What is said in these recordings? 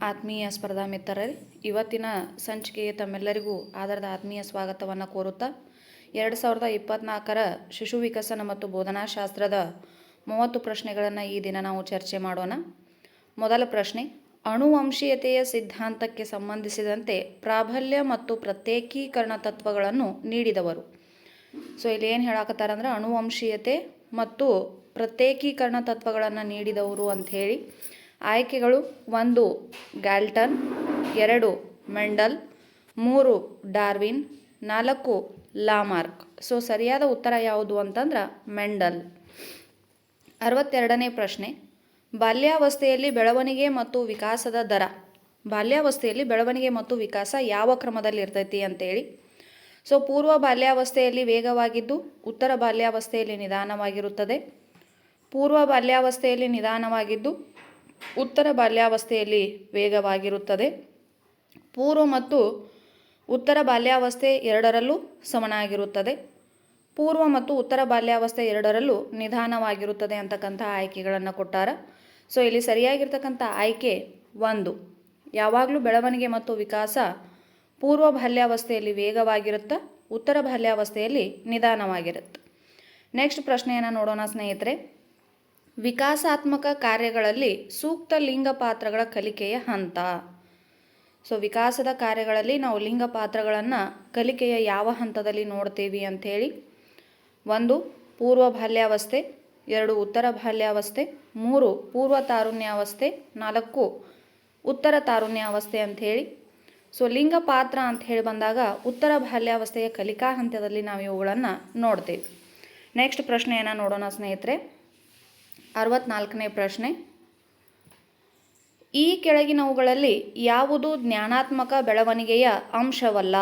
ಆತ್ಮೀಯ ಸ್ಪರ್ಧಾ ಮಿತ್ರರೇ, ಇವತ್ತಿನ ಸಂಚಿಕೆಗೆ ತಮ್ಮೆಲ್ಲರಿಗೂ ಆಧಾರದ ಆತ್ಮೀಯ ಸ್ವಾಗತವನ್ನು ಕೋರುತ್ತಾ 2024ರ ಶಿಶು ವಿಕಸನ ಮತ್ತು ಬೋಧನಾಶಾಸ್ತ್ರದ 30 ಪ್ರಶ್ನೆಗಳನ್ನು ಈ ದಿನ ನಾವು ಚರ್ಚೆ ಮಾಡೋಣ. ಮೊದಲ ಪ್ರಶ್ನೆ, ಅನುವಂಶೀಯತೆಯ ಸಿದ್ಧಾಂತಕ್ಕೆ ಸಂಬಂಧಿಸಿದಂತೆ ಪ್ರಾಬಲ್ಯ ಮತ್ತು ಪ್ರತ್ಯೇಕೀಕರಣ ತತ್ವಗಳನ್ನು ನೀಡಿದವರು. ಇಲ್ಲಿ ಏನು ಹೇಳಕತ್ತಾರಂದ್ರೆ ಅನುವಂಶೀಯತೆ ಮತ್ತು ಪ್ರತ್ಯೇಕೀಕರಣ ತತ್ವಗಳನ್ನು ನೀಡಿದವರು ಅಂಥೇಳಿ. ಆಯ್ಕೆಗಳು: 1 ಗ್ಯಾಲ್ಟನ್, 2 ಮೆಂಡಲ್, 3 ಡಾರ್ವಿನ್, 4 ಲಾಮಾರ್ಕ್. ಸರಿಯಾದ ಉತ್ತರ ಯಾವುದು ಅಂತಂದ್ರೆ ಮೆಂಡಲ್. 62ನೇ ಪ್ರಶ್ನೆ, ಬಾಲ್ಯಾವಸ್ಥೆಯಲ್ಲಿ ಬೆಳವಣಿಗೆ ಮತ್ತು ವಿಕಾಸದ ದರ. ಬಾಲ್ಯಾವಸ್ಥೆಯಲ್ಲಿ ಬೆಳವಣಿಗೆ ಮತ್ತು ವಿಕಾಸ ಯಾವ ಕ್ರಮದಲ್ಲಿ ಇರ್ತೈತಿ ಅಂತೇಳಿ. ಪೂರ್ವ ಬಾಲ್ಯಾವಸ್ಥೆಯಲ್ಲಿ ವೇಗವಾಗಿದ್ದು ಉತ್ತರ ಬಾಲ್ಯಾವಸ್ಥೆಯಲ್ಲಿ ನಿಧಾನವಾಗಿರುತ್ತದೆ. ಪೂರ್ವ ಬಾಲ್ಯಾವಸ್ಥೆಯಲ್ಲಿ ನಿಧಾನವಾಗಿದ್ದು ಉತ್ತರ ಬಾಲ್ಯಾವಸ್ಥೆಯಲ್ಲಿ ವೇಗವಾಗಿರುತ್ತದೆ. ಪೂರ್ವ ಮತ್ತು ಉತ್ತರ ಬಾಲ್ಯಾವಸ್ಥೆ ಎರಡರಲ್ಲೂ ಸಮನಾಗಿರುತ್ತದೆ. ಪೂರ್ವ ಮತ್ತು ಉತ್ತರ ಬಾಲ್ಯಾವಸ್ಥೆ ಎರಡರಲ್ಲೂ ನಿಧಾನವಾಗಿರುತ್ತದೆ ಅಂತಕ್ಕಂಥ ಆಯ್ಕೆಗಳನ್ನು ಕೊಟ್ಟಾರ. ಇಲ್ಲಿ ಸರಿಯಾಗಿರ್ತಕ್ಕಂಥ ಆಯ್ಕೆ 1. ಯಾವಾಗಲೂ ಬೆಳವಣಿಗೆ ಮತ್ತು ವಿಕಾಸ ಪೂರ್ವ ಬಾಲ್ಯಾವಸ್ಥೆಯಲ್ಲಿ ವೇಗವಾಗಿರುತ್ತೆ, ಉತ್ತರ ಬಾಲ್ಯಾವಸ್ಥೆಯಲ್ಲಿ ನಿಧಾನವಾಗಿರುತ್ತೆ. ನೆಕ್ಸ್ಟ್ ಪ್ರಶ್ನೆಯನ್ನು ನೋಡೋಣ ಸ್ನೇಹಿತರೆ. ವಿಕಾಸಾತ್ಮಕ ಕಾರ್ಯಗಳಲ್ಲಿ ಸೂಕ್ತ ಲಿಂಗ ಪಾತ್ರಗಳ ಕಲಿಕೆಯ ಹಂತ. ವಿಕಾಸದ ಕಾರ್ಯಗಳಲ್ಲಿ ನಾವು ಲಿಂಗ ಪಾತ್ರಗಳನ್ನು ಕಲಿಕೆಯ ಯಾವ ಹಂತದಲ್ಲಿ ನೋಡ್ತೀವಿ ಅಂಥೇಳಿ. 1 ಪೂರ್ವ ಬಾಲ್ಯಾವಸ್ಥೆ, 2 ಉತ್ತರ ಬಾಲ್ಯಾವಸ್ಥೆ, 3 ಪೂರ್ವ ತಾರುಣ್ಯಾವಸ್ಥೆ, 4 ಉತ್ತರ ತಾರುಣ್ಯಾವಸ್ಥೆ ಅಂಥೇಳಿ. ಲಿಂಗ ಪಾತ್ರ ಅಂತ ಹೇಳಿ ಬಂದಾಗ ಉತ್ತರ ಬಾಲ್ಯಾವಸ್ಥೆಯ ಕಲಿಕಾ ಹಂತದಲ್ಲಿ ನಾವು ಇವುಗಳನ್ನು ನೋಡ್ತೀವಿ. ನೆಕ್ಸ್ಟ್ ಪ್ರಶ್ನೆಯನ್ನು ನೋಡೋಣ ಸ್ನೇಹಿತರೆ. 64ನೇ ಪ್ರಶ್ನೆ, ಈ ಕೆಳಗಿನವುಗಳಲ್ಲಿ ಯಾವುದು ಜ್ಞಾನಾತ್ಮಕ ಬೆಳವಣಿಗೆಯ ಅಂಶವಲ್ಲ?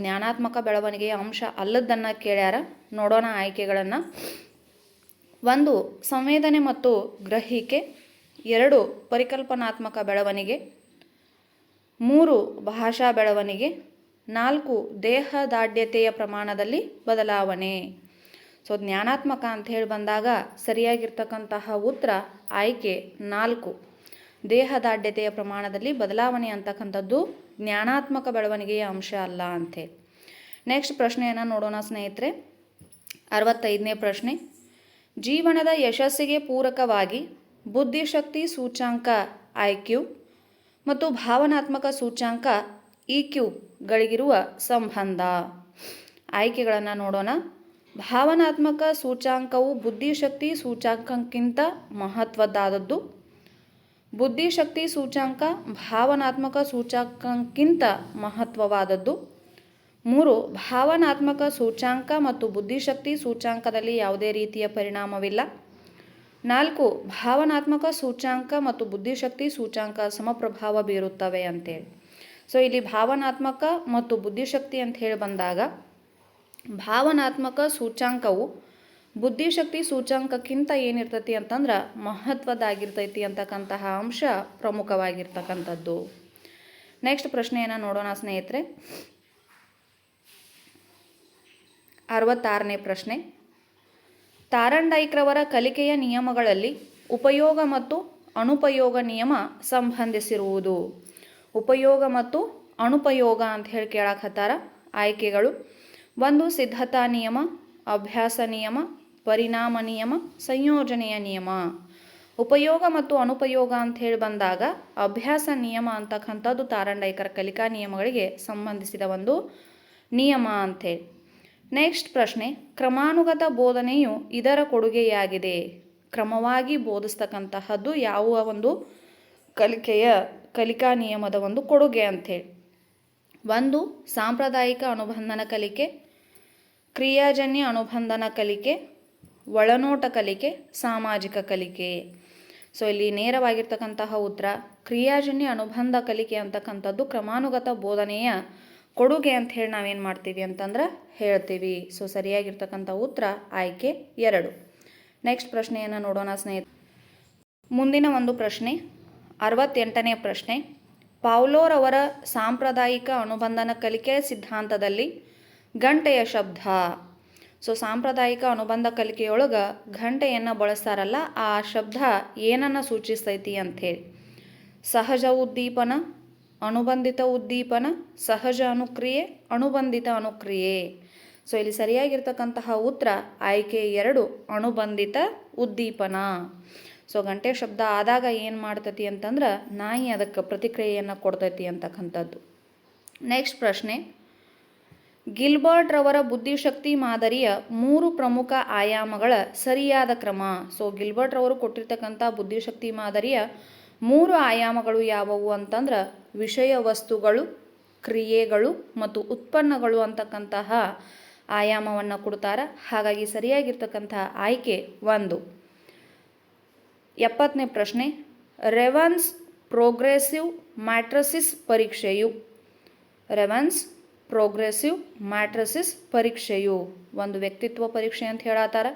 ಜ್ಞಾನಾತ್ಮಕ ಬೆಳವಣಿಗೆಯ ಅಂಶ ಅಲ್ಲದನ್ನು ಕೇಳ್ಯಾರ. ನೋಡೋಣ ಆಯ್ಕೆಗಳನ್ನು. 1 ಸಂವೇದನೆ ಮತ್ತು ಗ್ರಹಿಕೆ, 2 ಪರಿಕಲ್ಪನಾತ್ಮಕ ಬೆಳವಣಿಗೆ, 3 ಭಾಷಾ ಬೆಳವಣಿಗೆ, 4 ದೇಹದಾಢ್ಯತೆಯ ಪ್ರಮಾಣದಲ್ಲಿ ಬದಲಾವಣೆ. ಜ್ಞಾನಾತ್ಮಕ ಅಂತ ಹೇಳಿ ಬಂದಾಗ ಸರಿಯಾಗಿರ್ತಕ್ಕಂತಹ ಉತ್ತರ ಆಯ್ಕೆ 4 ದೇಹದಾಢ್ಯತೆಯ ಪ್ರಮಾಣದಲ್ಲಿ ಬದಲಾವಣೆ ಅಂತಕ್ಕಂಥದ್ದು ಜ್ಞಾನಾತ್ಮಕ ಬೆಳವಣಿಗೆಯ ಅಂಶ ಅಲ್ಲ ಅಂಥೇಳಿ. ನೆಕ್ಸ್ಟ್ ಪ್ರಶ್ನೆಯನ್ನು ನೋಡೋಣ ಸ್ನೇಹಿತರೆ. 65ನೇ ಪ್ರಶ್ನೆ, ಜೀವನದ ಯಶಸ್ಸಿಗೆ ಪೂರಕವಾಗಿ ಬುದ್ಧಿಶಕ್ತಿ ಸೂಚ್ಯಂಕ IQ ಮತ್ತು ಭಾವನಾತ್ಮಕ ಸೂಚ್ಯಂಕ EQ ಗಳಿಗಿರುವ ಸಂಬಂಧ. ಆಯ್ಕೆಗಳನ್ನು ನೋಡೋಣ. ಭಾವನಾತ್ಮಕ ಸೂಚ್ಯಂಕವು ಬುದ್ಧಿಶಕ್ತಿ ಸೂಚ್ಯಂಕಕ್ಕಿಂತ ಮಹತ್ವದ್ದಾದದ್ದು. ಬುದ್ಧಿಶಕ್ತಿ ಸೂಚ್ಯಂಕ ಭಾವನಾತ್ಮಕ ಸೂಚ್ಯಂಕಕ್ಕಿಂತ ಮಹತ್ವವಾದದ್ದು. 3 ಭಾವನಾತ್ಮಕ ಸೂಚ್ಯಂಕ ಮತ್ತು ಬುದ್ಧಿಶಕ್ತಿ ಸೂಚ್ಯಂಕದಲ್ಲಿ ಯಾವುದೇ ರೀತಿಯ ಪರಿಣಾಮವಿಲ್ಲ. 4 ಭಾವನಾತ್ಮಕ ಸೂಚ್ಯಂಕ ಮತ್ತು ಬುದ್ಧಿಶಕ್ತಿ ಸೂಚ್ಯಂಕ ಸಮಪ್ರಭಾವ ಬೀರುತ್ತವೆ ಅಂತೇಳಿ. ಇಲ್ಲಿ ಭಾವನಾತ್ಮಕ ಮತ್ತು ಬುದ್ಧಿಶಕ್ತಿ ಅಂತ ಹೇಳಿ ಬಂದಾಗ ಭಾವನಾತ್ಮಕ ಸೂಚ್ಯಂಕವು ಬುದ್ಧಿಶಕ್ತಿ ಸೂಚ್ಯಂಕಕ್ಕಿಂತ ಏನಿರ್ತೈತಿ ಅಂತಂದ್ರೆ ಮಹತ್ವದಾಗಿರ್ತೈತಿ ಅಂತಕ್ಕಂತಹ ಅಂಶ ಪ್ರಮುಖವಾಗಿರ್ತಕ್ಕಂಥದ್ದು. ನೆಕ್ಸ್ಟ್ ಪ್ರಶ್ನೆಯನ್ನು ನೋಡೋಣ ಸ್ನೇಹಿತರೆ. 66ನೇ ಪ್ರಶ್ನೆ, ತಾರಂಡೈಕ್ರವರ ಕಲಿಕೆಯ ನಿಯಮಗಳಲ್ಲಿ ಉಪಯೋಗ ಮತ್ತು ಅನುಪಯೋಗ ನಿಯಮ ಸಂಬಂಧಿಸಿರುವುದು. ಉಪಯೋಗ ಮತ್ತು ಅನುಪಯೋಗ ಅಂತ ಹೇಳಿ ಕೇಳಕತ್ತಾರ. ಆಯ್ಕೆಗಳು: 1 ಸಿದ್ಧತಾ ನಿಯಮ, ಅಭ್ಯಾಸ ನಿಯಮ, ಪರಿಣಾಮ ನಿಯಮ, ಸಂಯೋಜನೆಯ ನಿಯಮ. ಉಪಯೋಗ ಮತ್ತು ಅನುಪಯೋಗ ಅಂತ ಹೇಳಿ ಬಂದಾಗ ಅಭ್ಯಾಸ ನಿಯಮ ಅಂತಕ್ಕಂಥದ್ದು ತಾರಂಡೈಕರ ಕಲಿಕಾ ನಿಯಮಗಳಿಗೆ ಸಂಬಂಧಿಸಿದ ಒಂದು ನಿಯಮ ಅಂಥೇಳಿ. ನೆಕ್ಸ್ಟ್ ಪ್ರಶ್ನೆ, ಕ್ರಮಾನುಗತ ಬೋಧನೆಯು ಇದರ ಕೊಡುಗೆಯಾಗಿದೆ. ಕ್ರಮವಾಗಿ ಬೋಧಿಸ್ತಕ್ಕಂತಹದ್ದು ಯಾವ ಒಂದು ಕಲಿಕಾ ನಿಯಮದ ಒಂದು ಕೊಡುಗೆ ಅಂಥೇಳಿ. 1 ಸಾಂಪ್ರದಾಯಿಕ ಅನುಬಂಧನ ಕಲಿಕೆ, ಕ್ರಿಯಾಜನ್ಯ ಅನುಬಂಧನ ಕಲಿಕೆ, ಒಳನೋಟ ಕಲಿಕೆ, ಸಾಮಾಜಿಕ ಕಲಿಕೆ. ಇಲ್ಲಿ ನೇರವಾಗಿರ್ತಕ್ಕಂತಹ ಉತ್ತರ ಕ್ರಿಯಾಜನ್ಯ ಅನುಬಂಧ ಕಲಿಕೆ ಅಂತಕ್ಕಂಥದ್ದು ಕ್ರಮಾನುಗತ ಬೋಧನೆಯ ಕೊಡುಗೆ ಅಂತ ಹೇಳಿ ನಾವೇನು ಮಾಡ್ತೀವಿ ಅಂತಂದ್ರೆ ಹೇಳ್ತೀವಿ. ಸರಿಯಾಗಿರ್ತಕ್ಕಂಥ ಉತ್ತರ ಆಯ್ಕೆ 2. ನೆಕ್ಸ್ಟ್ ಪ್ರಶ್ನೆಯನ್ನು ನೋಡೋಣ ಸ್ನೇಹಿತರೆ. ಮುಂದಿನ ಒಂದು ಪ್ರಶ್ನೆ 68ನೇ ಪ್ರಶ್ನೆ, ಪೌಲೋರ್ ಅವರ ಸಾಂಪ್ರದಾಯಿಕ ಅನುಬಂಧನ ಕಲಿಕೆ ಸಿದ್ಧಾಂತದಲ್ಲಿ ಗಂಟೆಯ ಶಬ್ದ. ಸಾಂಪ್ರದಾಯಿಕ ಅನುಬಂಧ ಕಲಿಕೆಯೊಳಗೆ ಗಂಟೆಯನ್ನು ಬಳಸ್ತಾರಲ್ಲ, ಆ ಶಬ್ದ ಏನನ್ನು ಸೂಚಿಸ್ತೈತಿ ಅಂಥೇಳಿ. ಸಹಜ ಉದ್ದೀಪನ, ಅನುಬಂಧಿತ ಉದ್ದೀಪನ, ಸಹಜ ಅನುಕ್ರಿಯೆ, ಅನುಬಂಧಿತ ಅನುಕ್ರಿಯೆ. ಸೊ ಇಲ್ಲಿ ಸರಿಯಾಗಿರ್ತಕ್ಕಂತಹ ಉತ್ತರ ಆಯ್ಕೆ 2 ಅನುಬಂಧಿತ ಉದ್ದೀಪನ. ಸೊ ಗಂಟೆ ಶಬ್ದ ಆದಾಗ ಏನು ಮಾಡ್ತೈತಿ ಅಂತಂದ್ರೆ ನಾಯಿ ಅದಕ್ಕೆ ಪ್ರತಿಕ್ರಿಯೆಯನ್ನು ಕೊಡ್ತೈತಿ ಅಂತಕ್ಕಂಥದ್ದು. ನೆಕ್ಸ್ಟ್ ಪ್ರಶ್ನೆ, ಗಿಲ್ಬರ್ಟ್ ರವರ ಬುದ್ಧಿಶಕ್ತಿ ಮಾದರಿಯ 3 ಪ್ರಮುಖ ಆಯಾಮಗಳ ಸರಿಯಾದ ಕ್ರಮ. ಸೊ ಗಿಲ್ಬರ್ಟ್ ರವರು ಕೊಟ್ಟಿರ್ತಕ್ಕಂಥ ಬುದ್ಧಿಶಕ್ತಿ ಮಾದರಿಯ 3 ಆಯಾಮಗಳು ಯಾವುವು ಅಂತಂದ್ರೆ ವಿಷಯ ವಸ್ತುಗಳು, ಕ್ರಿಯೆಗಳು ಮತ್ತು ಉತ್ಪನ್ನಗಳು ಅಂತಕ್ಕಂತಹ ಆಯಾಮವನ್ನು ಕೊಡ್ತಾರೆ. ಹಾಗಾಗಿ ಸರಿಯಾಗಿರ್ತಕ್ಕಂತಹ ಆಯ್ಕೆ 1. 70ನೇ ಪ್ರಶ್ನೆ, ರೆವನ್ಸ್ ಪ್ರೋಗ್ರೆಸಿವ್ ಮ್ಯಾಟ್ರಿಸಿಸ್ ಪರೀಕ್ಷೆಯು. ರೆವನ್ಸ್ ಪ್ರೋಗ್ರೆಸಿವ್ ಮ್ಯಾಟ್ರಿಸಿಸ್ ಪರೀಕ್ಷೆಯು ಒಂದು ವ್ಯಕ್ತಿತ್ವ ಪರೀಕ್ಷೆ ಅಂತ ಹೇಳತ್ತಾರ,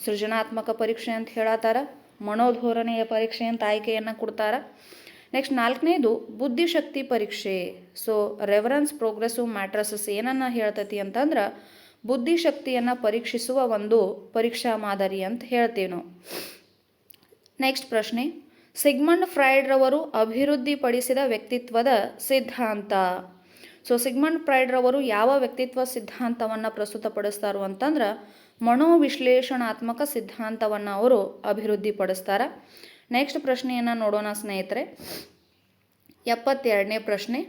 ಸೃಜನಾತ್ಮಕ ಪರೀಕ್ಷೆ ಅಂತ ಹೇಳತ್ತಾರ, ಮನೋಧೋರಣೆಯ ಪರೀಕ್ಷೆ ಅಂತ ಆಯ್ಕೆಯನ್ನು ಕೊಡ್ತಾರೆ. ನೆಕ್ಸ್ಟ್ 4ನೇದು ಬುದ್ಧಿಶಕ್ತಿ ಪರೀಕ್ಷೆ. ಸೊ ರೆವರೆನ್ಸ್ ಪ್ರೋಗ್ರೆಸಿವ್ ಮ್ಯಾಟ್ರಿಸಿಸ್ ಏನನ್ನ ಹೇಳ್ತೈತಿ ಅಂತಂದ್ರೆ ಬುದ್ಧಿಶಕ್ತಿಯನ್ನು ಪರೀಕ್ಷಿಸುವ ಒಂದು ಪರೀಕ್ಷಾ ಮಾದರಿ ಅಂತ ಹೇಳ್ತೀವಿ ನಾವು. ನೆಕ್ಸ್ಟ್ ಪ್ರಶ್ನೆ, ಸಿಗ್ಮಂಡ್ ಫ್ರಾಯ್ಡ್ ರವರು ಅಭಿವೃದ್ಧಿಪಡಿಸಿದ ವ್ಯಕ್ತಿತ್ವದ ಸಿದ್ಧಾಂತ. ಸೊ ಸಿಗ್ಮಂಡ್ ಫ್ರಾಯ್ಡ್ ರವರು ಯಾವ ವ್ಯಕ್ತಿತ್ವ ಸಿದ್ಧಾಂತವನ್ನು ಪ್ರಸ್ತುತಪಡಿಸ್ತಾರೋ ಅಂತಂದ್ರೆ ಮನೋವಿಶ್ಲೇಷಣಾತ್ಮಕ ಸಿದ್ಧಾಂತವನ್ನು ಅವರು ಅಭಿವೃದ್ಧಿಪಡಿಸ್ತಾರೆ. ನೆಕ್ಸ್ಟ್ ಪ್ರಶ್ನೆಯನ್ನು ನೋಡೋಣ ಸ್ನೇಹಿತರೆ. 72ನೇ ಪ್ರಶ್ನೆ,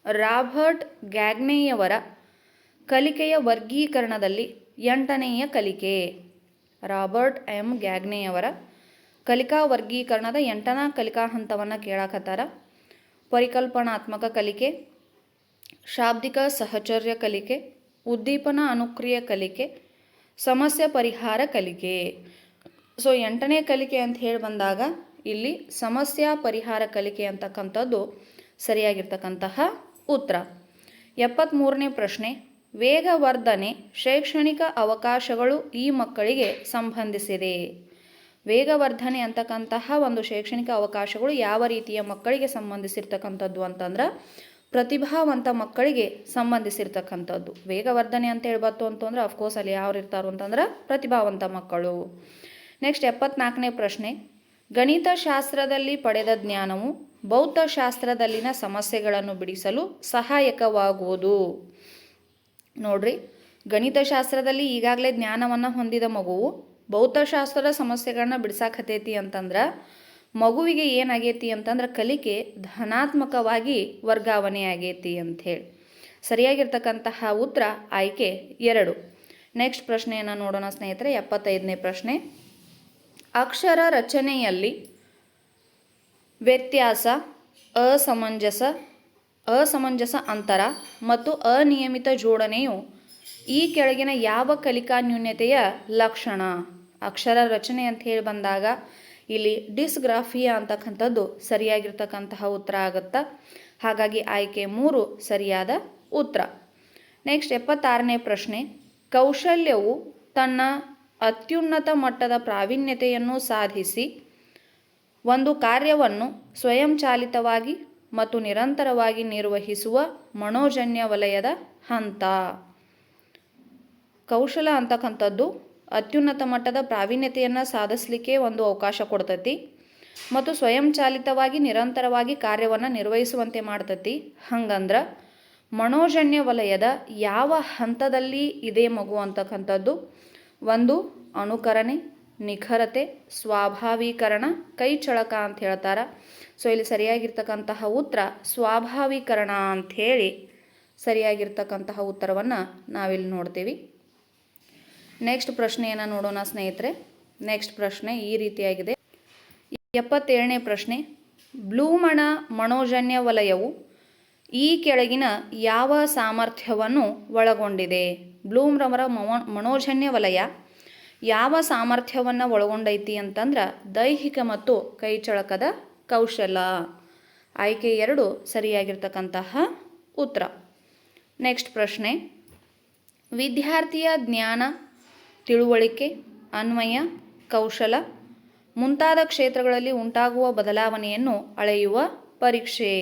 ರಾಬರ್ಟ್ ಗ್ಯಾಗ್ನೆಯವರ ಕಲಿಕೆಯ ವರ್ಗೀಕರಣದಲ್ಲಿ 8ನೆಯ ಕಲಿಕೆ. ರಾಬರ್ಟ್ ಎಂ ಗ್ಯಾಗ್ನೆಯವರ ಕಲಿಕಾ ವರ್ಗೀಕರಣದ 8ನೇ ಕಲಿಕಾ ಹಂತವನ್ನು ಕೇಳಾಕತ್ತಾರ. ಪರಿಕಲ್ಪನಾತ್ಮಕ ಕಲಿಕೆ, ಶಾಬ್ದಿಕ ಸಹಚರ್ಯ ಕಲಿಕೆ, ಉದ್ದೀಪನ ಅನುಕ್ರಿಯ ಕಲಿಕೆ, ಸಮಸ್ಯೆ ಪರಿಹಾರ ಕಲಿಕೆ. ಸೊ 8ನೇ ಕಲಿಕೆ ಅಂತ ಹೇಳಿ ಬಂದಾಗ ಇಲ್ಲಿ ಸಮಸ್ಯೆ ಪರಿಹಾರ ಕಲಿಕೆ ಅಂತಕ್ಕಂಥದ್ದು ಸರಿಯಾಗಿರ್ತಕ್ಕಂತಹ ಉತ್ತರ. 73ನೇ ಪ್ರಶ್ನೆ, ವೇಗವರ್ಧನೆ ಶೈಕ್ಷಣಿಕ ಅವಕಾಶಗಳು ಈ ಮಕ್ಕಳಿಗೆ ಸಂಬಂಧಿಸಿದೆ. ವೇಗವರ್ಧನೆ ಅಂತಕ್ಕಂತಹ ಒಂದು ಶೈಕ್ಷಣಿಕ ಅವಕಾಶಗಳು ಯಾವ ರೀತಿಯ ಮಕ್ಕಳಿಗೆ ಸಂಬಂಧಿಸಿರ್ತಕ್ಕಂಥದ್ದು ಅಂತಂದ್ರೆ ಪ್ರತಿಭಾವಂತ ಮಕ್ಕಳಿಗೆ ಸಂಬಂಧಿಸಿರ್ತಕ್ಕಂಥದ್ದು. ವೇಗವರ್ಧನೆ ಅಂತ ಹೇಳ್ಬತ್ತು ಅಂತಂದ್ರೆ ಅಫ್ಕೋರ್ಸ್ ಅಲ್ಲಿ ಯಾರು ಇರ್ತಾರೋ ಅಂತಂದ್ರೆ ಪ್ರತಿಭಾವಂತ ಮಕ್ಕಳು. ನೆಕ್ಸ್ಟ್ 74ನೇ ಪ್ರಶ್ನೆ, ಗಣಿತಶಾಸ್ತ್ರದಲ್ಲಿ ಪಡೆದ ಜ್ಞಾನವು ಭೌತಶಾಸ್ತ್ರದಲ್ಲಿನ ಸಮಸ್ಯೆಗಳನ್ನು ಬಿಡಿಸಲು ಸಹಾಯಕವಾಗುವುದು. ನೋಡ್ರಿ, ಗಣಿತಶಾಸ್ತ್ರದಲ್ಲಿ ಈಗಾಗಲೇ ಜ್ಞಾನವನ್ನು ಹೊಂದಿದ ಮಗುವು ಭೌತಶಾಸ್ತ್ರದ ಸಮಸ್ಯೆಗಳನ್ನ ಬಿಡಿಸಾಕತೈತಿ ಅಂತಂದ್ರೆ ಮಗುವಿಗೆ ಏನಾಗೈತಿ ಅಂತಂದ್ರೆ ಕಲಿಕೆ ಧನಾತ್ಮಕವಾಗಿ ವರ್ಗಾವಣೆ ಆಗೈತಿ ಅಂಥೇಳಿ. ಸರಿಯಾಗಿರ್ತಕ್ಕಂತಹ ಉತ್ತರ ಆಯ್ಕೆ 2. ನೆಕ್ಸ್ಟ್ ಪ್ರಶ್ನೆಯನ್ನು ನೋಡೋಣ ಸ್ನೇಹಿತರೆ. 75ನೇ ಪ್ರಶ್ನೆ, ಅಕ್ಷರ ರಚನೆಯಲ್ಲಿ ವ್ಯತ್ಯಾಸ, ಅಸಮಂಜಸ ಅಂತರ ಮತ್ತು ಅನಿಯಮಿತ ಜೋಡಣೆಯು ಈ ಕೆಳಗಿನ ಯಾವ ಕಲಿಕಾ ನ್ಯೂನತೆಯ ಲಕ್ಷಣ. ಅಕ್ಷರ ರಚನೆ ಅಂತ ಹೇಳಿ ಬಂದಾಗ ಇಲ್ಲಿ ಡಿಸ್ಗ್ರಾಫಿಯಾ ಅಂತಕ್ಕಂಥದ್ದು ಸರಿಯಾಗಿರ್ತಕ್ಕಂತಹ ಉತ್ತರ ಆಗುತ್ತಾ. ಹಾಗಾಗಿ ಆಯ್ಕೆ 3 ಸರಿಯಾದ ಉತ್ತರ. ನೆಕ್ಸ್ಟ್ 76ನೇ ಪ್ರಶ್ನೆ, ಕೌಶಲ್ಯವು ತನ್ನ ಅತ್ಯುನ್ನತ ಮಟ್ಟದ ಪ್ರಾವೀಣ್ಯತೆಯನ್ನು ಸಾಧಿಸಿ ಒಂದು ಕಾರ್ಯವನ್ನು ಸ್ವಯಂಚಾಲಿತವಾಗಿ ಮತ್ತು ನಿರಂತರವಾಗಿ ನಿರ್ವಹಿಸುವ ಮನೋಜನ್ಯ ವಲಯದ ಹಂತ. ಕೌಶಲ ಅಂತಕ್ಕಂಥದ್ದು ಅತ್ಯುನ್ನತ ಮಟ್ಟದ ಪ್ರಾವೀಣ್ಯತೆಯನ್ನು ಸಾಧಿಸಲಿಕ್ಕೆ ಒಂದು ಅವಕಾಶ ಕೊಡ್ತೈತಿ ಮತ್ತು ಸ್ವಯಂಚಾಲಿತವಾಗಿ ನಿರಂತರವಾಗಿ ಕಾರ್ಯವನ್ನು ನಿರ್ವಹಿಸುವಂತೆ ಮಾಡ್ತೈತಿ. ಹಂಗಂದ್ರೆ ಮನೋಜನ್ಯ ವಲಯದ ಯಾವ ಹಂತದಲ್ಲಿ ಇದೆ ಮಗು ಅಂತಕ್ಕಂಥದ್ದು? 1 ಅನುಕರಣೆ, ನಿಖರತೆ, ಸ್ವಾಭಾವೀಕರಣ, ಕೈಚಳಕ ಅಂತ ಹೇಳ್ತಾರೆ. ಸೊ ಇಲ್ಲಿ ಸರಿಯಾಗಿರ್ತಕ್ಕಂತಹ ಉತ್ತರ ಸ್ವಾಭಾವೀಕರಣ ಅಂಥೇಳಿ ಸರಿಯಾಗಿರ್ತಕ್ಕಂತಹ ಉತ್ತರವನ್ನು ನಾವಿಲ್ಲಿ ನೋಡ್ತೀವಿ. ನೆಕ್ಸ್ಟ್ ಪ್ರಶ್ನೆಯನ್ನು ನೋಡೋಣ ಸ್ನೇಹಿತರೆ. ನೆಕ್ಸ್ಟ್ ಪ್ರಶ್ನೆ ಈ ರೀತಿಯಾಗಿದೆ. 77ನೇ ಪ್ರಶ್ನೆ, ಬ್ಲೂಮನ ಮನೋಜನ್ಯ ವಲಯವು ಈ ಕೆಳಗಿನ ಯಾವ ಸಾಮರ್ಥ್ಯವನ್ನು ಒಳಗೊಂಡಿದೆ? ಬ್ಲೂಮ್ರವರ ಮನೋಜನ್ಯ ವಲಯ ಯಾವ ಸಾಮರ್ಥ್ಯವನ್ನು ಒಳಗೊಂಡೈತಿ ಅಂತಂದ್ರೆ ದೈಹಿಕ ಮತ್ತು ಕೈಚಳಕದ ಕೌಶಲ. ಆಯ್ಕೆ 2 ಸರಿಯಾಗಿರ್ತಕ್ಕಂತಹ ಉತ್ತರ. ನೆಕ್ಸ್ಟ್ ಪ್ರಶ್ನೆ, ವಿದ್ಯಾರ್ಥಿಯ ಜ್ಞಾನ, ತಿಳುವಳಿಕೆ, ಅನ್ವಯ, ಕೌಶಲ ಮುಂತಾದ ಕ್ಷೇತ್ರಗಳಲ್ಲಿ ಉಂಟಾಗುವ ಬದಲಾವಣೆಯನ್ನು ಅಳೆಯುವ ಪರೀಕ್ಷೆ.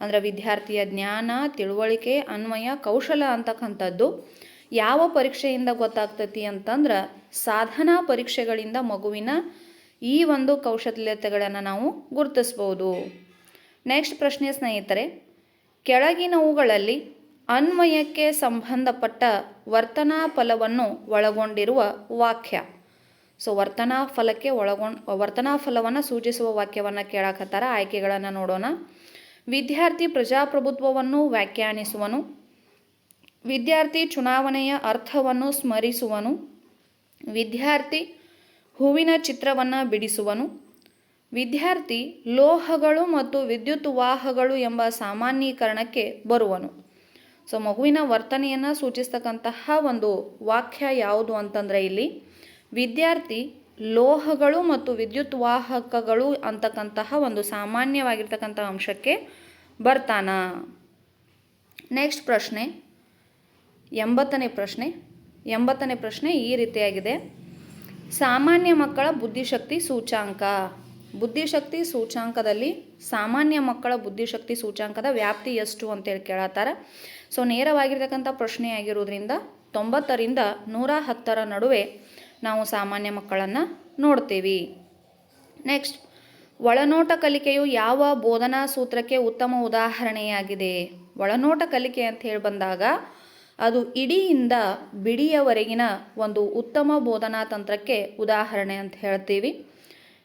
ಅಂದರೆ ವಿದ್ಯಾರ್ಥಿಯ ಜ್ಞಾನ, ತಿಳುವಳಿಕೆ, ಅನ್ವಯ, ಕೌಶಲ ಅಂತಕ್ಕಂಥದ್ದು ಯಾವ ಪರೀಕ್ಷೆಯಿಂದ ಗೊತ್ತಾಗ್ತೈತಿ ಅಂತಂದ್ರೆ ಸಾಧನಾ ಪರೀಕ್ಷೆಗಳಿಂದ ಮಗುವಿನ ಈ ಒಂದು ಕೌಶಲ್ಯತೆಗಳನ್ನು ನಾವು ಗುರುತಿಸ್ಬೋದು. ನೆಕ್ಸ್ಟ್ ಪ್ರಶ್ನೆ ಸ್ನೇಹಿತರೆ, ಕೆಳಗಿನವುಗಳಲ್ಲಿ ಅನ್ವಯಕ್ಕೆ ಸಂಬಂಧಪಟ್ಟ ವರ್ತನಾ ಫಲವನ್ನು ಒಳಗೊಂಡಿರುವ ವಾಕ್ಯ. ಸೊ ವರ್ತನಾ ಫಲವನ್ನು ಸೂಚಿಸುವ ವಾಕ್ಯವನ್ನು ಕೇಳಕತ್ತಾರ. ಆಯ್ಕೆಗಳನ್ನು ನೋಡೋಣ. ವಿದ್ಯಾರ್ಥಿ ಪ್ರಜಾಪ್ರಭುತ್ವವನ್ನು ವ್ಯಾಖ್ಯಾನಿಸುವನು. ವಿದ್ಯಾರ್ಥಿ ಚುನಾವಣೆಯ ಅರ್ಥವನ್ನು ಸ್ಮರಿಸುವನು. ವಿದ್ಯಾರ್ಥಿ ಹೂವಿನ ಚಿತ್ರವನ್ನು ಬಿಡಿಸುವನು. ವಿದ್ಯಾರ್ಥಿ ಲೋಹಗಳು ಮತ್ತು ವಿದ್ಯುತ್ ವಾಹಕಗಳು ಎಂಬ ಸಾಮಾನ್ಯೀಕರಣಕ್ಕೆ ಬರುವನು. ಸೊ ಮಗುವಿನ ವರ್ತನೆಯನ್ನು ಸೂಚಿಸ್ತಕ್ಕಂತಹ ಒಂದು ವಾಕ್ಯ ಯಾವುದು ಅಂತಂದರೆ ಇಲ್ಲಿ ವಿದ್ಯಾರ್ಥಿ ಲೋಹಗಳು ಮತ್ತು ವಿದ್ಯುತ್ ವಾಹಕಗಳು ಅಂತಕ್ಕಂತಹ ಒಂದು ಸಾಮಾನ್ಯವಾಗಿರ್ತಕ್ಕಂಥ ಅಂಶಕ್ಕೆ ಬರ್ತಾನ. ನೆಕ್ಸ್ಟ್ ಪ್ರಶ್ನೆ 80ನೇ ಪ್ರಶ್ನೆ ಈ ರೀತಿಯಾಗಿದೆ. ಸಾಮಾನ್ಯ ಮಕ್ಕಳ ಬುದ್ಧಿಶಕ್ತಿ ಸೂಚಾಂಕ. ಬುದ್ಧಿಶಕ್ತಿ ಸೂಚಾಂಕದಲ್ಲಿ ಸಾಮಾನ್ಯ ಮಕ್ಕಳ ಬುದ್ಧಿಶಕ್ತಿ ಸೂಚಾಂಕದ ವ್ಯಾಪ್ತಿ ಎಷ್ಟು ಅಂತೇಳಿ ಕೇಳತ್ತಾರ. ಸೊ ನೇರವಾಗಿರ್ತಕ್ಕಂಥ ಪ್ರಶ್ನೆ ಆಗಿರೋದ್ರಿಂದ 90ರಿಂದ 110ರ ನಡುವೆ ನಾವು ಸಾಮಾನ್ಯ ಮಕ್ಕಳನ್ನು ನೋಡ್ತೀವಿ. ನೆಕ್ಸ್ಟ್, ಒಳನೋಟ ಕಲಿಕೆಯು ಯಾವ ಬೋಧನಾ ಸೂತ್ರಕ್ಕೆ ಉತ್ತಮ ಉದಾಹರಣೆಯಾಗಿದೆ? ಒಳನೋಟ ಕಲಿಕೆ ಅಂತ ಹೇಳಿ ಬಂದಾಗ ಅದು ಇಡಿಯಿಂದ ಬಿಡಿಯವರೆಗಿನ ಒಂದು ಉತ್ತಮ ಬೋಧನಾ ತಂತ್ರಕ್ಕೆ ಉದಾಹರಣೆ ಅಂತ ಹೇಳ್ತೀವಿ.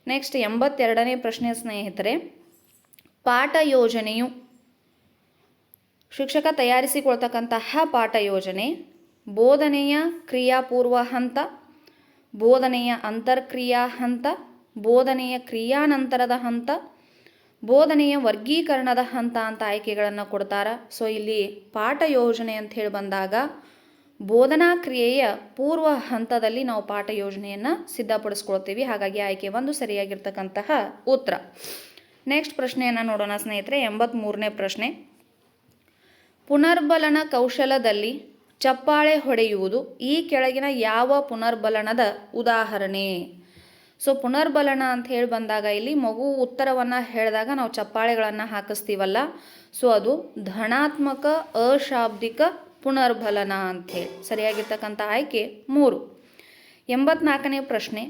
ನೆಕ್ಸ್ಟ್ 82ನೇ ಪ್ರಶ್ನೆ ಸ್ನೇಹಿತರೆ, ಪಾಠ ಯೋಜನೆಯು ಶಿಕ್ಷಕ ತಯಾರಿಸಿಕೊಳ್ತಕ್ಕಂತಹ ಪಾಠ ಯೋಜನೆ ಬೋಧನೆಯ ಕ್ರಿಯಾಪೂರ್ವ ಹಂತ, ಬೋಧನೆಯ ಅಂತರ್ಕ್ರಿಯಾ ಹಂತ, ಬೋಧನೆಯ ಕ್ರಿಯಾನಂತರದ ಹಂತ, ಬೋಧನೆಯ ವರ್ಗೀಕರಣದ ಹಂತ ಅಂತ ಆಯ್ಕೆಗಳನ್ನು ಕೊಡ್ತಾರ. ಸೊ ಇಲ್ಲಿ ಪಾಠ ಯೋಜನೆ ಅಂತ ಹೇಳಿ ಬಂದಾಗ ಬೋಧನಾ ಕ್ರಿಯೆಯ ಪೂರ್ವ ಹಂತದಲ್ಲಿ ನಾವು ಪಾಠ ಯೋಜನೆಯನ್ನು ಸಿದ್ಧಪಡಿಸ್ಕೊಳ್ತೀವಿ. ಹಾಗಾಗಿ ಆಯ್ಕೆ 1 ಸರಿಯಾಗಿರ್ತಕ್ಕಂತಹ ಉತ್ತರ. ನೆಕ್ಸ್ಟ್ ಪ್ರಶ್ನೆಯನ್ನು ನೋಡೋಣ ಸ್ನೇಹಿತರೆ. 83ನೇ ಪ್ರಶ್ನೆ, ಪುನರ್ಬಲನ ಕೌಶಲದಲ್ಲಿ ಚಪ್ಪಾಳೆ ಹೊಡೆಯುವುದು ಈ ಕೆಳಗಿನ ಯಾವ ಪುನರ್ಬಲನದ ಉದಾಹರಣೆ? ಸೊ ಪುನರ್ಬಲನ ಅಂತ ಹೇಳಿ ಬಂದಾಗ ಇಲ್ಲಿ ಮಗು ಉತ್ತರವನ್ನು ಹೇಳಿದಾಗ ನಾವು ಚಪ್ಪಾಳೆಗಳನ್ನು ಹಾಕಿಸ್ತೀವಲ್ಲ, ಸೊ ಅದು ಧನಾತ್ಮಕ ಅಶಾಬ್ದಿಕ ಪುನರ್ಬಲನ ಅಂಥೇಳಿ. ಸರಿಯಾಗಿರ್ತಕ್ಕಂಥ ಆಯ್ಕೆ 3. 84ನೇ ಪ್ರಶ್ನೆ,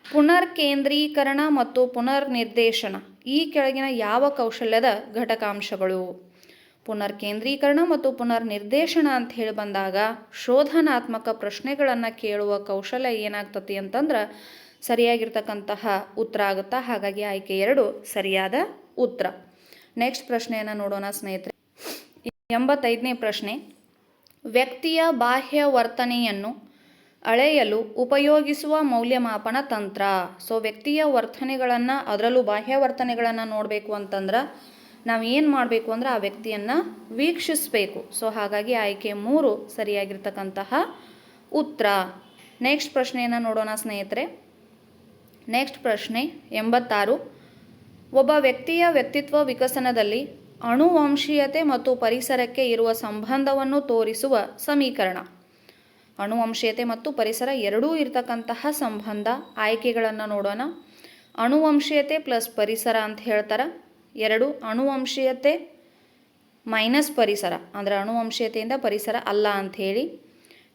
ಪುನರ್ಕೇಂದ್ರೀಕರಣ ಮತ್ತು ಪುನರ್ನಿರ್ದೇಶನ ಈ ಕೆಳಗಿನ ಯಾವ ಕೌಶಲ್ಯದ ಘಟಕಾಂಶಗಳು? ಪುನರ್ಕೇಂದ್ರೀಕರಣ ಮತ್ತು ಪುನರ್ನಿರ್ದೇಶನ ಅಂತ ಹೇಳಿ ಬಂದಾಗ ಶೋಧನಾತ್ಮಕ ಪ್ರಶ್ನೆಗಳನ್ನು ಕೇಳುವ ಕೌಶಲ್ಯ ಏನಾಗ್ತತಿ ಅಂತಂದ್ರೆ ಸರಿಯಾಗಿರ್ತಕ್ಕಂತಹ ಉತ್ತರ ಆಗುತ್ತಾ. ಹಾಗಾಗಿ ಆಯ್ಕೆ 2 ಸರಿಯಾದ ಉತ್ತರ. ನೆಕ್ಸ್ಟ್ ಪ್ರಶ್ನೆಯನ್ನು ನೋಡೋಣ ಸ್ನೇಹಿತರೆ. 85ನೇ ಪ್ರಶ್ನೆ, ವ್ಯಕ್ತಿಯ ಬಾಹ್ಯ ವರ್ತನೆಯನ್ನು ಅಳೆಯಲು ಉಪಯೋಗಿಸುವ ಮೌಲ್ಯಮಾಪನ ತಂತ್ರ. ಸೊ ವ್ಯಕ್ತಿಯ ವರ್ತನೆಗಳನ್ನು, ಅದರಲ್ಲೂ ಬಾಹ್ಯ ವರ್ತನೆಗಳನ್ನು ನೋಡಬೇಕು ಅಂತಂದ್ರೆ ನಾವು ಏನು ಮಾಡಬೇಕು ಅಂದರೆ ಆ ವ್ಯಕ್ತಿಯನ್ನು ವೀಕ್ಷಿಸಬೇಕು. ಸೊ ಹಾಗಾಗಿ ಆಯ್ಕೆ 3 ಸರಿಯಾಗಿರ್ತಕ್ಕಂತಹ ಉತ್ತರ. ನೆಕ್ಸ್ಟ್ ಪ್ರಶ್ನೆಯನ್ನು ನೋಡೋಣ ಸ್ನೇಹಿತರೆ. ನೆಕ್ಸ್ಟ್ ಪ್ರಶ್ನೆ 86, ಒಬ್ಬ ವ್ಯಕ್ತಿಯ ವ್ಯಕ್ತಿತ್ವ ವಿಕಸನದಲ್ಲಿ ಅನುವಂಶೀಯತೆ ಮತ್ತು ಪರಿಸರಕ್ಕೆ ಇರುವ ಸಂಬಂಧವನ್ನು ತೋರಿಸುವ ಸಮೀಕರಣ. ಅನುವಂಶೀಯತೆ ಮತ್ತು ಪರಿಸರ ಎರಡೂ ಇರತಕ್ಕಂತಹ ಸಂಬಂಧ. ಆಯ್ಕೆಗಳನ್ನು ನೋಡೋಣ. ಅನುವಂಶೀಯತೆ ಪ್ಲಸ್ ಪರಿಸರ ಅಂತ ಹೇಳ್ತಾರೆ. 2 ಅನುವಂಶೀಯತೆ ಮೈನಸ್ ಪರಿಸರ, ಅಂದರೆ ಅನುವಂಶೀಯತೆಯಿಂದ ಪರಿಸರ ಅಲ್ಲ ಅಂಥೇಳಿ.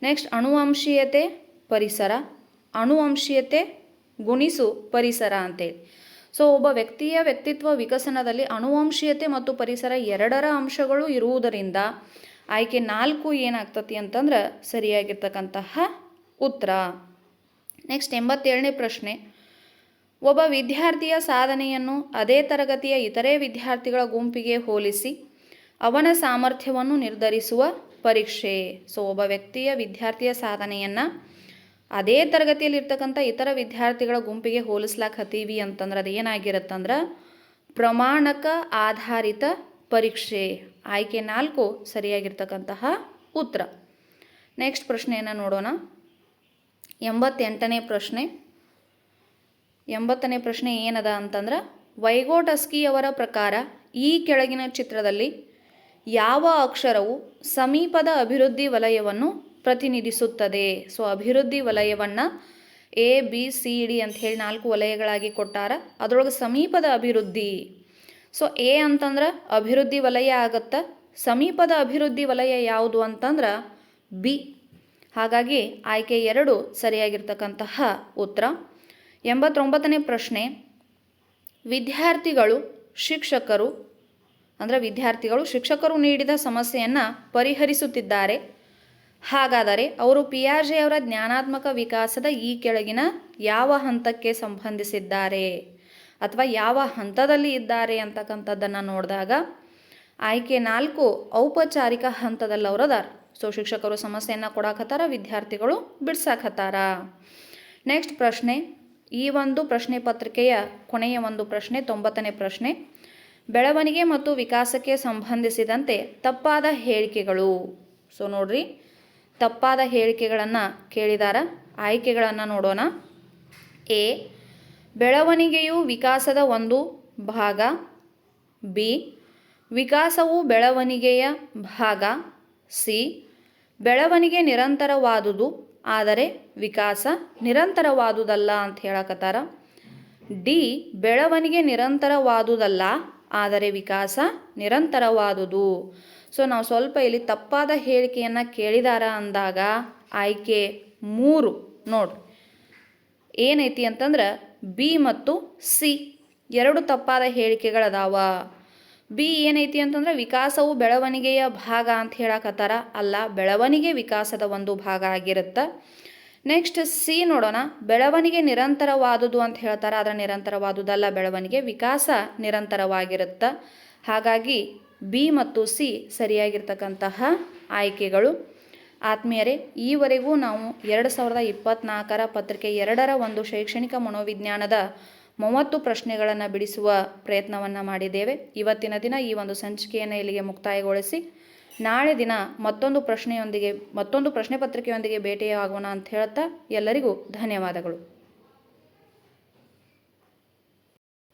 ನೆಕ್ಸ್ಟ್ ಅನುವಂಶೀಯತೆ ಪರಿಸರ, ಅನುವಂಶೀಯತೆ ಗುಣಿಸು ಪರಿಸರ ಅಂತೇಳಿ. ಸೊ ಒಬ್ಬ ವ್ಯಕ್ತಿಯ ವ್ಯಕ್ತಿತ್ವ ವಿಕಸನದಲ್ಲಿ ಅನುವಂಶೀಯತೆ ಮತ್ತು ಪರಿಸರ ಎರಡರ ಅಂಶಗಳು ಇರುವುದರಿಂದ ಆಯ್ಕೆ 4 ಏನಾಗ್ತತಿ ಅಂತಂದ್ರೆ ಸರಿಯಾಗಿರ್ತಕ್ಕಂತಹ ಉತ್ತರ. ನೆಕ್ಸ್ಟ್ 87ನೇ ಪ್ರಶ್ನೆ, ಒಬ್ಬ ವಿದ್ಯಾರ್ಥಿಯ ಸಾಧನೆಯನ್ನು ಅದೇ ತರಗತಿಯ ಇತರೆ ವಿದ್ಯಾರ್ಥಿಗಳ ಗುಂಪಿಗೆ ಹೋಲಿಸಿ ಅವನ ಸಾಮರ್ಥ್ಯವನ್ನು ನಿರ್ಧರಿಸುವ ಪರೀಕ್ಷೆ. ಸೊ ಒಬ್ಬ ವಿದ್ಯಾರ್ಥಿಯ ಸಾಧನೆಯನ್ನು ಅದೇ ತರಗತಿಯಲ್ಲಿರ್ತಕ್ಕಂಥ ಇತರ ವಿದ್ಯಾರ್ಥಿಗಳ ಗುಂಪಿಗೆ ಹೋಲಿಸ್ಲಾಕತ್ತೀವಿ ಅಂತಂದ್ರೆ ಅದು ಏನಾಗಿರುತ್ತಂದ್ರೆ ಪ್ರಮಾಣಕ ಆಧಾರಿತ ಪರೀಕ್ಷೆ. ಆಯ್ಕೆ 4 ಸರಿಯಾಗಿರ್ತಕ್ಕಂತಹ ಉತ್ತರ. ನೆಕ್ಸ್ಟ್ ಪ್ರಶ್ನೆಯನ್ನು ನೋಡೋಣ. 88ನೇ ಪ್ರಶ್ನೆ. 80ನೇ ಪ್ರಶ್ನೆ ಏನದ ಅಂತಂದ್ರೆ ವೈಗೋಟಸ್ಕಿಯವರ ಪ್ರಕಾರ ಈ ಕೆಳಗಿನ ಚಿತ್ರದಲ್ಲಿ ಯಾವ ಅಕ್ಷರವು ಸಮೀಪದ ಅಭಿವೃದ್ಧಿ ವಲಯವನ್ನು ಪ್ರತಿನಿಧಿಸುತ್ತದೆ? ಸೊ ಅಭಿವೃದ್ಧಿ ವಲಯವನ್ನು ABCD ಅಂತ ಹೇಳಿ 4 ವಲಯಗಳಾಗಿ ಕೊಟ್ಟಾರ. ಅದರೊಳಗೆ ಸಮೀಪದ ಅಭಿವೃದ್ಧಿ, ಸೊ ಎ ಅಂತಂದ್ರೆ ಅಭಿವೃದ್ಧಿ ವಲಯ ಆಗುತ್ತಾ. ಸಮೀಪದ ಅಭಿವೃದ್ಧಿ ವಲಯ ಯಾವುದು ಅಂತಂದ್ರೆ B. ಹಾಗಾಗಿ ಆಯ್ಕೆ 2 ಸರಿಯಾಗಿರ್ತಕ್ಕಂತಹ ಉತ್ತರ. 89ನೇ ಪ್ರಶ್ನೆ, ವಿದ್ಯಾರ್ಥಿಗಳು ಶಿಕ್ಷಕರು ನೀಡಿದ ಸಮಸ್ಯೆಯನ್ನು ಪರಿಹರಿಸುತ್ತಿದ್ದಾರೆ. ಹಾಗಾದರೆ ಅವರು ಪಿಯಾಜೆ ಅವರ ಜ್ಞಾನಾತ್ಮಕ ವಿಕಾಸದ ಈ ಕೆಳಗಿನ ಯಾವ ಹಂತಕ್ಕೆ ಸಂಬಂಧಿಸಿದ್ದಾರೆ ಅಥವಾ ಯಾವ ಹಂತದಲ್ಲಿ ಇದ್ದಾರೆ ಅಂತಕ್ಕಂಥದ್ದನ್ನು ನೋಡಿದಾಗ ಆಯ್ಕೆ 4 ಔಪಚಾರಿಕ ಹಂತದಲ್ಲಿ ಅವರು ಅದಾರ. ಸೊ ಶಿಕ್ಷಕರು ಸಮಸ್ಯೆಯನ್ನು ಕೊಡಾಕತ್ತಾರ, ವಿದ್ಯಾರ್ಥಿಗಳು ಬಿಡ್ಸಾಕತ್ತಾರ. ನೆಕ್ಸ್ಟ್ ಪ್ರಶ್ನೆ, ಈ ಒಂದು ಪ್ರಶ್ನೆ ಪತ್ರಿಕೆಯ ಕೊನೆಯ ಒಂದು ಪ್ರಶ್ನೆ, 90ನೇ ಪ್ರಶ್ನೆ, ಬೆಳವಣಿಗೆ ಮತ್ತು ವಿಕಾಸಕ್ಕೆ ಸಂಬಂಧಿಸಿದಂತೆ ತಪ್ಪಾದ ಹೇಳಿಕೆಗಳು. ಸೊ ನೋಡ್ರಿ, ತಪ್ಪಾದ ಹೇಳಿಕೆಗಳನ್ನು ಕೇಳಿದಾರ. ಆಯ್ಕೆಗಳನ್ನು ನೋಡೋಣ. ಎ, ಬೆಳವಣಿಗೆಯು ವಿಕಾಸದ ಒಂದು ಭಾಗ. ಬಿ, ವಿಕಾಸವು ಬೆಳವಣಿಗೆಯ ಭಾಗ. ಸಿ, ಬೆಳವಣಿಗೆ ನಿರಂತರವಾದುದು ಆದರೆ ವಿಕಾಸ ನಿರಂತರವಾದುದಲ್ಲ ಅಂತ ಹೇಳಕತ್ತಾರ. ಡಿ, ಬೆಳವಣಿಗೆ ನಿರಂತರವಾದುದಲ್ಲ ಆದರೆ ವಿಕಾಸ ನಿರಂತರವಾದುದು. ಸೊ ನಾವು ಸ್ವಲ್ಪ ಇಲ್ಲಿ ತಪ್ಪಾದ ಹೇಳಿಕೆಯನ್ನು ಕೇಳಿದಾರ ಅಂದಾಗ ಆಯ್ಕೆ 3 ನೋಡ್ರಿ ಏನೈತಿ ಅಂತಂದ್ರೆ ಬಿ ಮತ್ತು ಸಿ 2 ತಪ್ಪಾದ ಹೇಳಿಕೆಗಳದಾವ. ಬಿ ಏನೈತಿ ಅಂತಂದ್ರೆ ವಿಕಾಸವು ಬೆಳವಣಿಗೆಯ ಭಾಗ ಅಂತ ಹೇಳಕತ್ತಾರ. ಅಲ್ಲ, ಬೆಳವಣಿಗೆ ವಿಕಾಸದ ಒಂದು ಭಾಗ ಆಗಿರುತ್ತೆ. ನೆಕ್ಸ್ಟ್ ಸಿ ನೋಡೋಣ, ಬೆಳವಣಿಗೆ ನಿರಂತರವಾದುದು ಅಂತ ಹೇಳ್ತಾರೆ, ಆದರೆ ನಿರಂತರವಾದುದಲ್ಲ, ಬೆಳವಣಿಗೆ ವಿಕಾಸ ನಿರಂತರವಾಗಿರುತ್ತೆ. ಹಾಗಾಗಿ ಬಿ ಮತ್ತು ಸಿ ಸರಿಯಾಗಿರ್ತಕ್ಕಂತಹ ಆಯ್ಕೆಗಳು. ಆತ್ಮೀಯರೇ, ಈವರೆಗೂ ನಾವು 2024ರ ಪತ್ರಿಕೆ 2ರ ಒಂದು ಶೈಕ್ಷಣಿಕ ಮನೋವಿಜ್ಞಾನದ 30 ಪ್ರಶ್ನೆಗಳನ್ನು ಬಿಡಿಸುವ ಪ್ರಯತ್ನವನ್ನು ಮಾಡಿದ್ದೇವೆ. ಇವತ್ತಿನ ದಿನ ಈ ಒಂದು ಸಂಚಿಕೆಯನ್ನು ಇಲ್ಲಿಗೆ ಮುಕ್ತಾಯಗೊಳಿಸಿ ನಾಳೆ ದಿನ ಮತ್ತೊಂದು ಪ್ರಶ್ನೆ ಪತ್ರಿಕೆಯೊಂದಿಗೆ ಭೇಟಿಯಾಗೋಣ ಅಂತ ಹೇಳ್ತಾ ಎಲ್ಲರಿಗೂ ಧನ್ಯವಾದಗಳು.